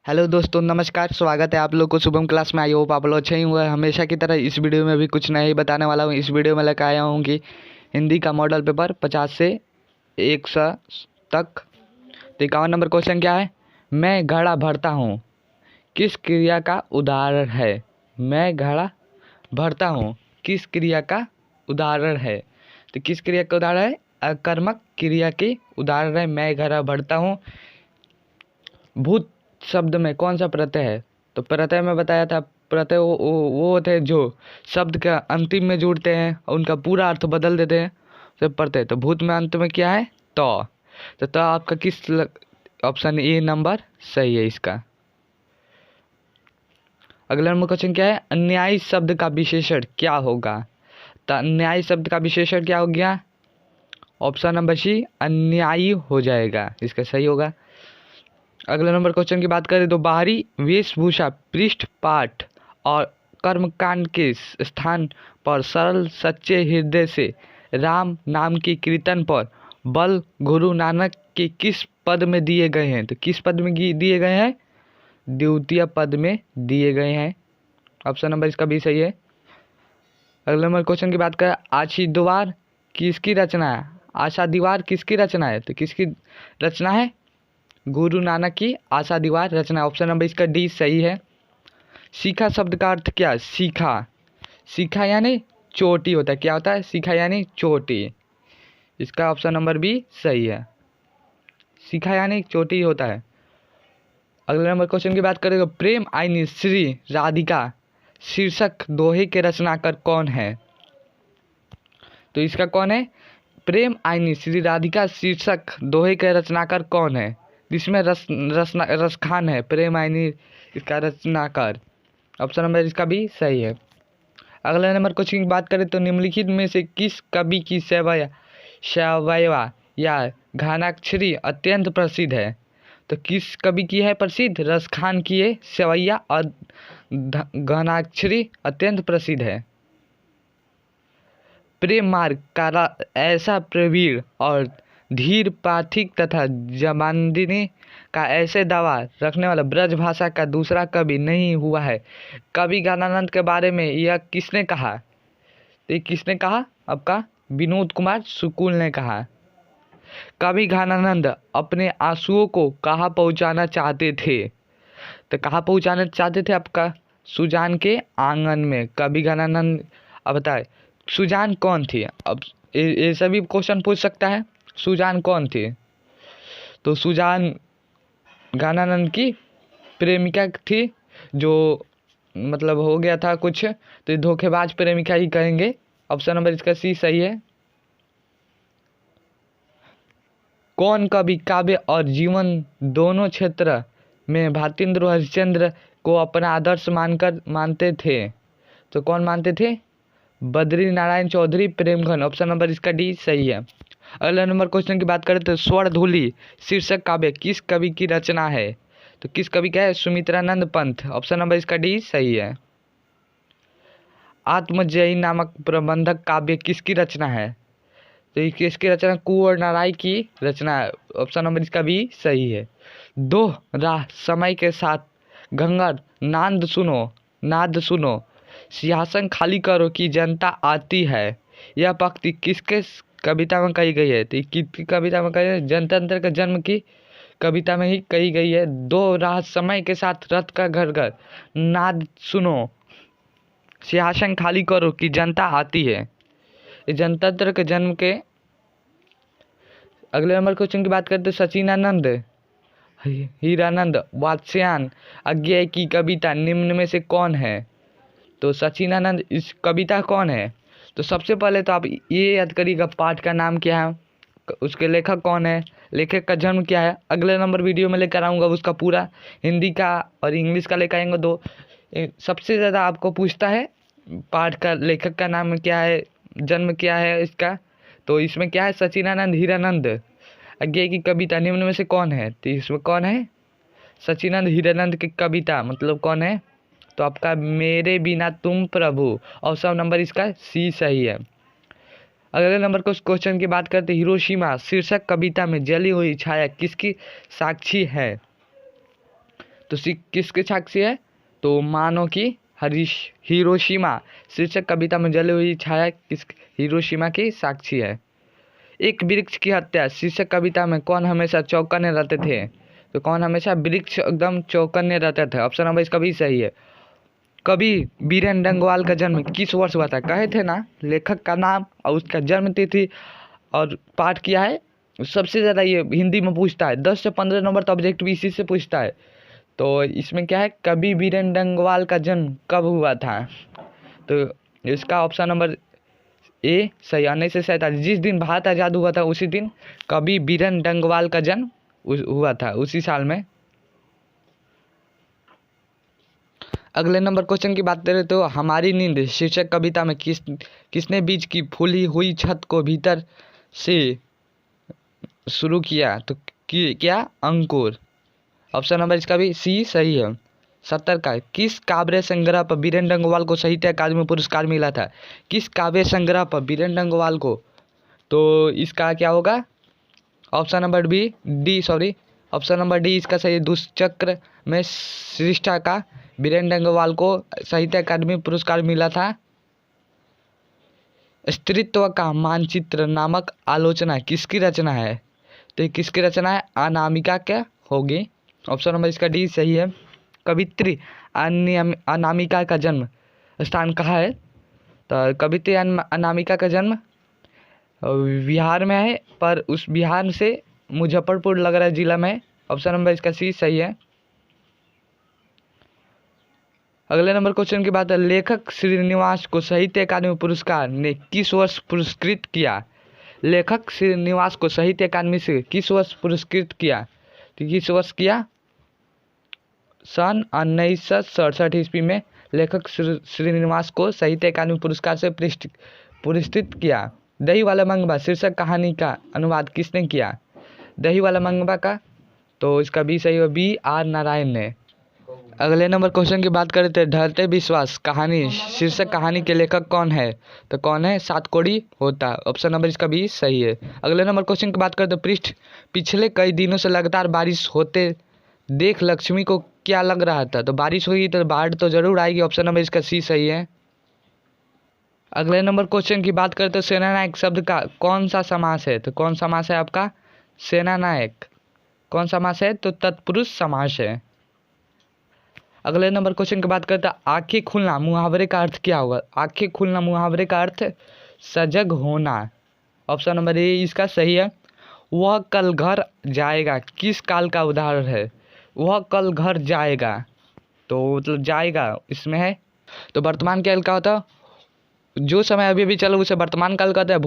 Hello दोस्तों, नमस्कार। स्वागत है आप लोग को शुभम क्लास में। आई होप आप लोग अच्छे ही हुए। हमेशा की तरह इस वीडियो में भी कुछ नया ही बताने वाला हूँ। इस वीडियो में लेकर आया हूँ कि हिंदी का मॉडल पेपर 50 से 100 तक। तो 51 नंबर क्वेश्चन क्या है? मैं घड़ा भरता हूँ, किस क्रिया का उदाहरण है? मैं घड़ा भरता हूँ, किस क्रिया का उदाहरण है? तो किस क्रिया का उदाहरण है? अकर्मक क्रिया की उदाहरण है। मैं घड़ा भरता हूँ। भूत शब्द में कौन सा प्रत्यय है? तो प्रत्यय में बताया था, प्रत्यय वो होते हैं जो शब्द के अंतिम में जुड़ते हैं और उनका पूरा अर्थ बदल देते हैं, तो प्रत्यय। तो भूत में अंत में क्या है? तो आपका ऑप्शन ए नंबर सही है इसका। अगला नंबर क्वेश्चन क्या है? अन्यायी शब्द का विशेषण क्या होगा? तो अन्यायी शब्द का विशेषण क्या हो गया? ऑप्शन नंबर सी अन्यायी हो जाएगा, इसका सही होगा। अगले नंबर क्वेश्चन की बात करें तो बाहरी वेशभूषा, पृष्ठ पाठ और कर्मकांड के स्थान पर सरल सच्चे हृदय से राम नाम की कीर्तन पर बल गुरु नानक के किस पद में दिए गए हैं? तो किस पद में दिए गए हैं? द्वितीय पद में दिए गए हैं। ऑप्शन नंबर इसका भी सही है। अगले नंबर क्वेश्चन की बात करें, आशी दीवार किसकी रचना है? आशा दीवार किसकी रचना है? तो किसकी रचना है? गुरु नानक की आशा दीवार रचना। ऑप्शन नंबर इसका डी सही है। सीखा शब्द का अर्थ क्या है? सीखा यानी चोटी होता है। क्या होता है? सीखा यानी चोटी। इसका ऑप्शन नंबर बी सही है। सीखा यानी चोटी होता है। अगले नंबर क्वेश्चन की बात करें तो प्रेम आईनी श्री राधिका शीर्षक दोहे के रचनाकार कौन है? तो इसका कौन है? प्रेम आईनी श्री राधिका शीर्षक दोहे के रचनाकार कौन है? जिसमें रसखान है। प्रेम आईनी इसका रचनाकार। ऑप्शन नंबर इसका भी सही है। अगले नंबर क्वेश्चन की बात करें तो निम्नलिखित में से किस कवि की सवैया या घानाक्षरी अत्यंत प्रसिद्ध है? तो किस कवि की है प्रसिद्ध? रसखान की है सवैया और घनाक्षरी अत्यंत प्रसिद्ध है। प्रेम मार्ग का ऐसा प्रवीण और धीर पाठिक तथा जमानदिनी का ऐसे दावा रखने वाला ब्रज भाषा का दूसरा कवि नहीं हुआ है। कवि ज्ञानानंद के बारे में यह किसने कहा? तो ये किसने कहा? आपका विनोद कुमार सुकुल ने कहा। कवि ज्ञानानंद अपने आंसुओं को कहाँ पहुँचाना चाहते थे? तो कहाँ पहुँचाना चाहते थे? आपका सुजान के आंगन में। कवि ज्ञानानंद। अब बताए सुजान कौन थी? अब ये सभी क्वेश्चन पूछ सकता है। सुजान कौन थी? तो सुजान ज्ञानानंद की प्रेमिका थी, जो मतलब हो गया था कुछ, तो ये धोखेबाज प्रेमिका ही कहेंगे। ऑप्शन नंबर इसका सी सही है। कौन कवि काव्य और जीवन दोनों क्षेत्र में भारतेंदु हरिश्चंद्र को अपना आदर्श मानते थे? तो कौन मानते थे? बद्री नारायण चौधरी, प्रेमघन। ऑप्शन नंबर इसका डी सही है। अगला नंबर क्वेश्चन की बात करें तो स्वर्णधूलि शीर्षक काव्य किस कवि की रचना है? तो किस कवि का है? सुमित्रानंद पंत। ऑप्शन नंबर इसका डी सही है। आत्मजयी नामक प्रबंधक काव्य किसकी रचना है? तो ये किसकी रचना? कुंवर नारायण की रचना है। ऑप्शन नंबर इसका भी सही है। दो राह समय के साथ घंगर नाद सुनो सिंहासन खाली करो कि जनता आती है। यह पंक्ति किसके कविता में कही गई है? तो किसकी कविता में कही है? जनतंत्र के जन्म की कविता में ही कही गई है। दो राह समय के साथ रथ का घर घर नाद सुनो सिंहासन खाली करो कि जनता आती है। ये जनतंत्र के जन्म के। अगले नंबर क्वेश्चन की बात करते सचिनानंद हीरानंद वात्स्यायन अज्ञेय की कविता निम्न में से कौन है? तो सचिनानंद इस कविता कौन है? तो सबसे पहले तो आप ये याद करिएगा पाठ का नाम क्या है, उसके लेखक कौन है, लेखक का जन्म क्या है। अगले नंबर वीडियो में लेकर आऊँगा उसका पूरा हिंदी का और इंग्लिश का लेकर आएंगे। दो सबसे ज़्यादा आपको पूछता है पाठ का लेखक का नाम क्या है, जन्म क्या है इसका। तो इसमें क्या है? सचिनानंद हीरानंद अज्ञेय की कविता निम्न में से कौन है? तो इसमें कौन है? सचिनानंद हीरानंद की कविता मतलब कौन है? तो आपका मेरे बिना तुम प्रभु। ऑप्शन नंबर इसका सी सही है। अगले नंबर क्वेश्चन की बात करते हिरोशिमा शीर्षक कविता में जली हुई छाया किसकी साक्षी है? तो किसके साक्षी है? तो मानो कि हिरोशिमा शीर्षक कविता में जली हुई छाया किस हिरोशिमा की साक्षी है। एक वृक्ष की हत्या शीर्षक कविता में कौन हमेशा चौकन्ने रहते थे? तो कौन हमेशा वृक्ष एकदम चौकन्ने रहते थे। ऑप्शन नंबर इसका भी सही है। कवि बीरेन डंगवाल का जन्म किस वर्ष हुआ था? कहे थे ना, लेखक का नाम और उसका जन्म तिथि और पाठ किया है। सबसे ज़्यादा ये हिंदी में पूछता है, 10 से 15 नंबर तो ऑब्जेक्टिव इसी से पूछता है। तो इसमें क्या है, कवि बीरेन डंगवाल का जन्म कब हुआ था? तो इसका ऑप्शन नंबर ए सही। 1947 जिस दिन भारत आज़ाद हुआ था उसी दिन कवि बीरेन डंगवाल का जन्म हुआ था, उसी साल में। अगले नंबर क्वेश्चन की बात करें तो हमारी नींद शीर्षक कविता में किसने बीज की फूली हुई छत को भीतर से शुरू किया? तो क्या? अंकुर। ऑप्शन नंबर इसका भी सी सही है। 70 का किस काव्य संग्रह पर बीरेन डंगवाल को साहित्य अकादमी पुरस्कार मिला था? किस काव्य संग्रह पर बीरेन डंगवाल को? तो इसका क्या होगा? Option number option number D इसका सही। दुष्चक्र में सृष्टा का बीरेन डंगवाल को साहित्य अकादमी पुरस्कार मिला था। स्त्रीत्व का मानचित्र नामक आलोचना किसकी रचना है? तो ये किसकी रचना है? अनामिका क्या होगी? ऑप्शन नंबर इसका डी सही है। कवित्री अनामिका का जन्म स्थान कहाँ है? तो कवित्री अनामिका का जन्म बिहार में है, पर उस बिहार से मुजफ्फरपुर लग रहा है जिला में। ऑप्शन नंबर इसका सी सही है। अगले नंबर क्वेश्चन की बात है, लेखक श्रीनिवास को साहित्य अकादमी पुरस्कार ने किस वर्ष पुरस्कृत किया? लेखक श्रीनिवास को साहित्य अकादमी से किस वर्ष पुरस्कृत किया? तो किस वर्ष किया? सन 1967 ईस्वी में लेखक श्रीनिवास को साहित्य अकादमी पुरस्कार से पुरस्कृत किया। दही वाला मंगवा शीर्षक कहानी का अनुवाद किसने किया? दही वाला मंगवा का, तो इसका भी सही है, B.R. नारायण ने। अगले नंबर क्वेश्चन की बात करें तो ढलते विश्वास कहानी शीर्षक कहानी के लेखक कौन है? तो कौन है? सातकोड़ी होता। ऑप्शन नंबर इसका भी सही है। अगले नंबर क्वेश्चन की बात करें तो पिछले कई दिनों से लगातार बारिश होते देख लक्ष्मी को क्या लग रहा था? तो बारिश हुई तो बाढ़ तो जरूर आएगी। ऑप्शन नंबर इसका सी सही है। अगले नंबर क्वेश्चन की बात करें तो सेनानायक शब्द का कौन सा समास है? तो कौन समास है आपका? सेनानायक कौन समास है? तो तत्पुरुष समास है। अगले नंबर क्वेश्चन की बात करते हैं, आंखें खुलना मुहावरे का अर्थ क्या होगा? आंखें खुलना मुहावरे का अर्थ सजग होना। ऑप्शन नंबर ए इसका सही है। वह कल घर जाएगा किस काल का उदाहरण है? वह कल घर जाएगा, तो मतलब जाएगा इसमें है। तो वर्तमान काल क्या होता है? जो समय अभी भी चलो उसे वर्तमान काल कहते हैं।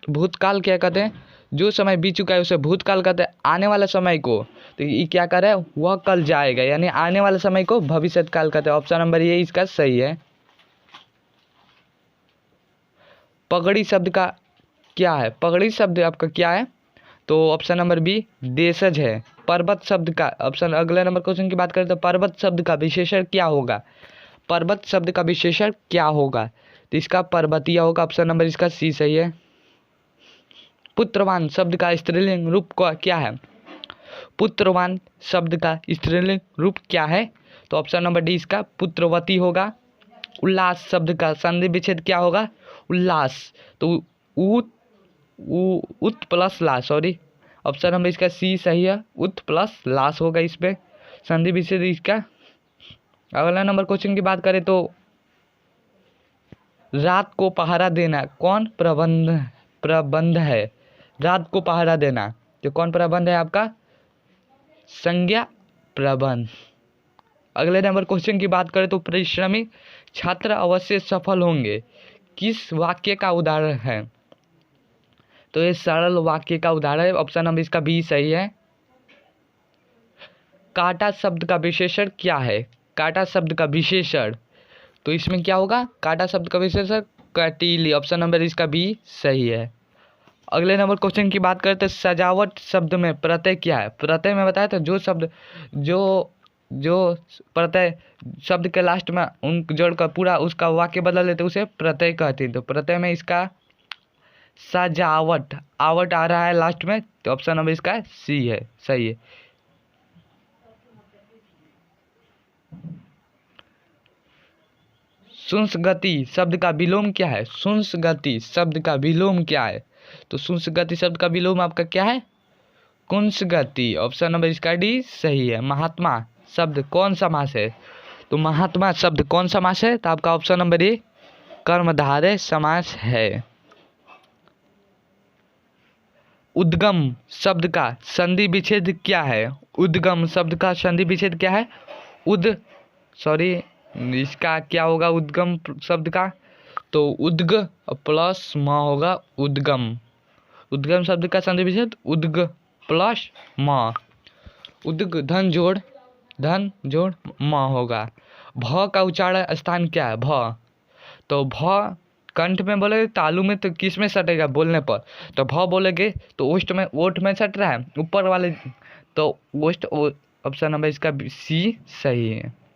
भूतकाल क्या कहते हैं? जो समय बीत चुका है उसे भूतकाल कहते हैं। आने वाले समय को तो ये क्या कर रहा है? वह कल जाएगा, यानी आने वाले समय को भविष्य काल कहते हैं। ऑप्शन नंबर ये इसका सही है। पगड़ी शब्द का क्या है? पगड़ी शब्द आपका क्या है? तो ऑप्शन नंबर बी देशज है। पर्वत शब्द का ऑप्शन, अगले नंबर क्वेश्चन की बात करें तो पर्वत शब्द का विशेषण क्या होगा? पर्वत शब्द का विशेषण क्या होगा? तो इसका पर्वतीय होगा। ऑप्शन नंबर इसका सी सही है। पुत्रवान शब्द का स्त्रीलिंग रूप का क्या है? पुत्रवान शब्द का स्त्रीलिंग रूप क्या है? तो ऑप्शन नंबर डी इसका पुत्रवती होगा। उल्लास शब्द का संधि विच्छेद क्या होगा? उल्लास, तो उत प्लस लास, सॉरी। ऑप्शन नंबर इसका सी सही है, उत प्लस लास होगा इस पे संधि विच्छेद इसका। अगला नंबर क्वेश्चन की बात करें तो रात को पहरा देना कौन प्रबंध है? रात को पहरा देना तो कौन प्रबंध है आपका? संज्ञा प्रबंध। अगले नंबर क्वेश्चन की बात करें तो परिश्रमी छात्र अवश्य सफल होंगे किस वाक्य का उदाहरण है? तो ये सरल वाक्य का उदाहरण है। ऑप्शन नंबर इसका बी सही है। काटा शब्द का विशेषण क्या है? काटा शब्द का विशेषण, तो इसमें क्या होगा? काटा शब्द का विशेषण कटीली। ऑप्शन नंबर इसका बी सही है। अगले नंबर क्वेश्चन की बात करते हैं, सजावट शब्द में प्रत्यय क्या है? प्रत्यय में बताया था जो शब्द जो प्रत्यय शब्द के लास्ट में उन जोड़कर पूरा उसका वाक्य बदल देते उसे प्रत्यय कहते हैं। तो प्रत्यय में इसका सजावट, आवट आ रहा है लास्ट में, तो ऑप्शन नंबर इसका सी है, सही है। शुष्क शब्द का विलोम क्या है? शुष्क शब्द का विलोम क्या है? तो शुष्क शब्द का विलोम आपका क्या है? कुंसगति। ऑप्शन नंबर इसका डी सही है। महात्मा शब्द कौन समास है? तो महात्मा शब्द कौन समास है? तो आपका ऑप्शन नंबर ए कर्मधारय समास है। उद्गम शब्द का संधि विच्छेद क्या है? उद्गम शब्द का संधि विच्छेद क्या है? इसका क्या होगा उद्गम शब्द का? तो उद्ग प्लस म होगा उद्गम। उद्गम शब्द का संधि विच्छेद उद्ग प्लस म। उद्ग धन जोड़ म होगा। भ का उच्चारण स्थान क्या है? भ। तो भ कंठ में बोलेगे, तालु में, तो किस में सटेगा बोलने पर? तो भ बोलेगे तो ओठ में सट रहा है ऊपर वाले, तो ओष्ठ। ऑप्शन नंबर इसका सी सही है।